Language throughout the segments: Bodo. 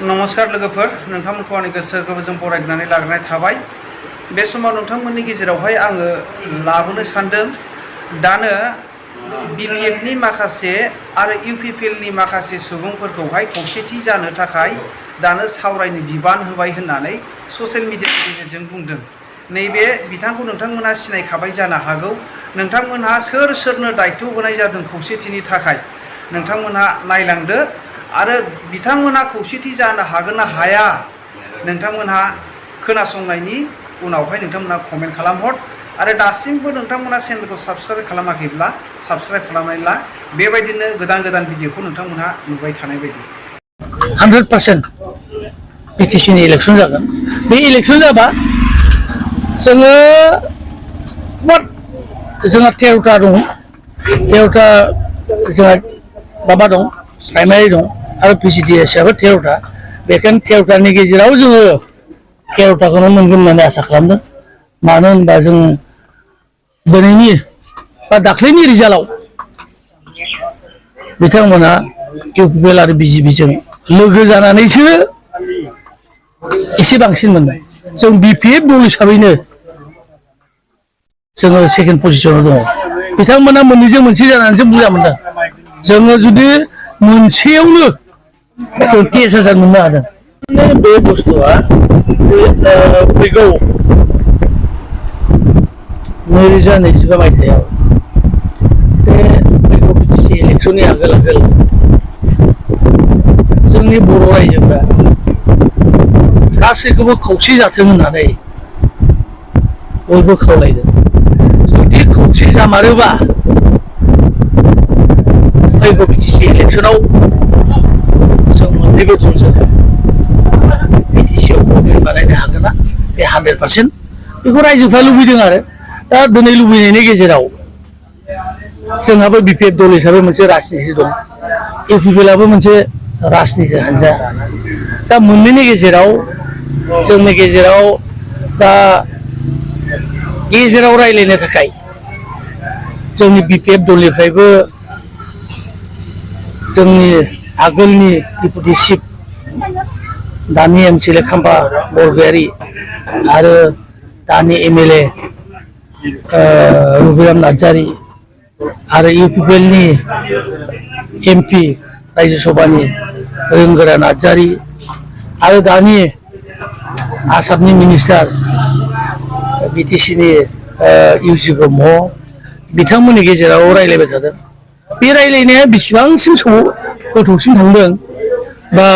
नमस्कार लोगोफोर नोंथांमोनखौ आंनि गोसो गोरबोजों बरायनानै लाग्रोनाय थाबाय। बे समाव नोंथांमोननि गेजेरावहाय आङो लाबोनो सानदों दानो बिपिएफनि माखासे आरो इउपिपिएलनि माखासे सुबुंफोरखौहाय खौसेथि जानो थाखाय दानो सावरायनो बिबान होबाय होननानै ससियेल मिडियानि गेजेरजों बुंदों। नैबे बिथांखौ नोंथांमोना सिनायखाबाय जानो हागौ। नोंथांमोनहा सोरनो दायित्व होनाय जादों खौसेथिनि थाखाय नोंथांमोनहा नायलांदो आरो बिथांमोना खौसेथि जानो हागोन ना हाया नोंथांमोनहा खोनासंनायनि उनावहाय नोंथांमोना कमेन्ट खालामहर आरो दासिमबो नोंथांमोना चेनेलखौ साबस्क्राइब खालामाखैब्ला साबस्क्राइब खालामनानै ला। बेबायदिनो गोदान भिडिअखौ नोंथांमोनहा नुबाय थानाय बायदि 100% बिटिसिनि इलेक्सन जागोन। बे इलेक्सन जाबा जोङो जोंहा 13टा दं, 13टा जोंहा माबा दं, प्राइमारि दं आरो पिसिडि हिसाबै 13टा। बेखायनो 13टानि गेजेराव जोङो 13टाखौनो मोनगोन होननानै आसा खालामदों। मानो होनबा जों दिनैनि बा दाख्लैनि रिजाल्टआव बिथांमोना इउपिपिएल आरो बिजेपिजों लोगो जानानैसो एसे बांसिन मोनदों। जों बिपिएफ दल हिसाबैनो जोङो सेकेन्ड पजिशनाव दङ। बिथांमोना मोननैजों मोनसे जानानैसो बुरजा मोनदों। जोङो जुदि मोनसेयावनो जों 23,000 मोननो हादों। बे बुस्थुआ फैगौ 2025 मायथाइयाव बे फैगौ बिटिसि इलेक्सननि आगोल जोंनि बर' रायजोफ्रा गासैखौबो खौसे जाथों होननानै बयबो खावलायदों। जुदि खौसे जामारोबा फैगौ बिटिसि इलेक्सनाव जों मोननैबो दलजों बिटिसिआव गभर्नमेन्ट बानायनो हागोन ना बे 100%। बेखौ रायजोफ्रा लुबैदों आरो दा दिनै लुबैनायनि गेजेराव जोंहाबो बिपिएफ दल हिसाबै मोनसे राजनिति दं, इउपिपिएलआबो मोनसे राजनिति हान्जा। दा मोननैनि गेजेराव जोंनि गेजेराव दा गेजेराव रायलायनो थाखाय जोंनि बिपिएफ दलनिफ्रायबो जोंनि आगोलनि डिपुटि चिफ दानि एमसिएलए खाम्फा बरगयारी आरो दानि एमएलए रबिराम नार्जारी आरो इउपिपिएलनि एमपि रायजो सभानि रोंगोरा नार्जारी आरो दानि आसामनि मिनिस्टार बिटिसिनि इउसि ब्रह्म बिथांमोननि गेजेराव रायलायबाय थादों। बे रायलायनाया बेसेबांसिम गोथौसिम थांदों बा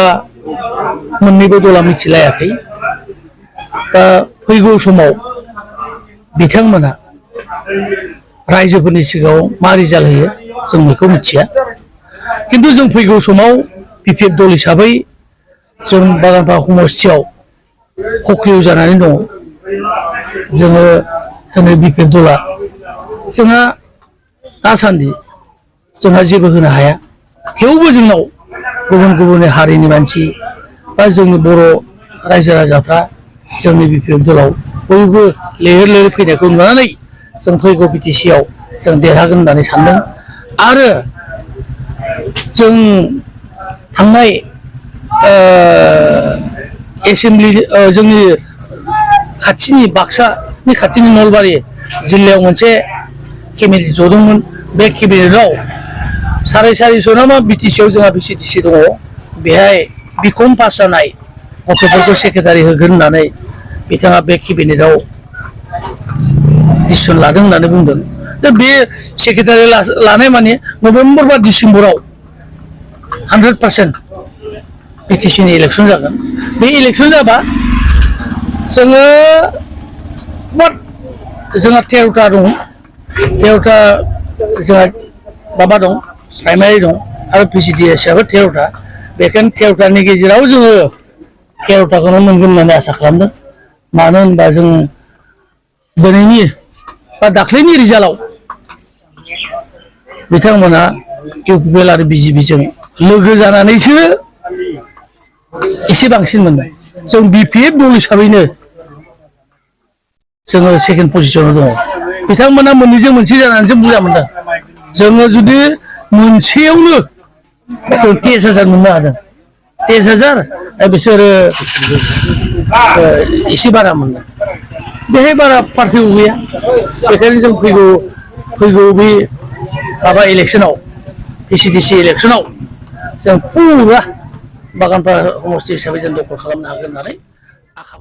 मोननैबो दला मिथिलायाखै। दा फैगौ समाव बिथांमोना रायजोफोरनि सिगाङाव मा रिजाल्ट होयो जों बेखौ मिथिया। खिन्थु जों फैगौ समाव बिपिएफ दल हिसाबै जों बागानफारा समस्थियाव सक्रिय जानानै दङ। जोङो दिनै बिपिएफ दला जोंहा दासान्दि जोंहा जेबो होनो हाया। थेवबो जोंनाव गुबुन हारिनि मानसि बा जोंनि बर' रायजो राजाफ्रा जोंनि बिपिएफ दलाव बयबो लैहोर फैनायखौ नुनानै जों फैगौ बिटिसिआव जों देरहागोन होननानै सानदों। आरो जों थांनाय एसेमब्लि जोंनि खाथिनि बाक्सानि खाथिनि नलबारि जिल्लायाव मोनसे केबिनेट जदोंमोन। बे केबिनेटआव 450 ना मा बिटिसिआव जोंहा भिसिडिसि दङ। बेहाय बिकम पास जानाय गथ'फोरखौ सेक्रेटारि होगोन होननानै बिथाङा बे केबिनेटआव डिसिसन लादों होननानै बुंदों। दा बे सेक्रेटारि लानाय माने नभेम्बर बा डिसेम्बराव 100% बिटिसिनि इलेक्सन जागोन। बे इलेक्सन जाबा जोङो जोंहा 13टा दं, 13टा जोंहा माबा दं, प्राइमारि दं आरो पिसिडि हिसाबै 13टा। बेखायनो 13टानि गेजेराव जोङो 13टाखौनो मोनगोन होननानै आसा खालामदों। मानो होनबा जों दिनैनि बा दाख्लैनि रिजाल्टआव बिथांमोना इउपिपिएल आरो बिजेपिजों लोगो जानानैसो एसे बांसिन मोनदों। जों बिपिएफ दल हिसाबैनो जोङो सेकेन्ड पजिशनाव दङ। बिथांमोना मोननैजों मोनसे जानानैसो बुरजा मोनदों। जोङो जुदि मोनसेयावनो जों 23,000 मोननो हादों। 10,000 बिसोरो एसे बारा मोनगोन बेहाय बारा पार्टिबो गैया बेखायनो जों फैगौ बे माबा इलेक्सनाव PCDC इलेक्सनाव जों फुरा बागानपारा समष्टि हिसाबै जों दखल खालामनो हागोन होननानै आखा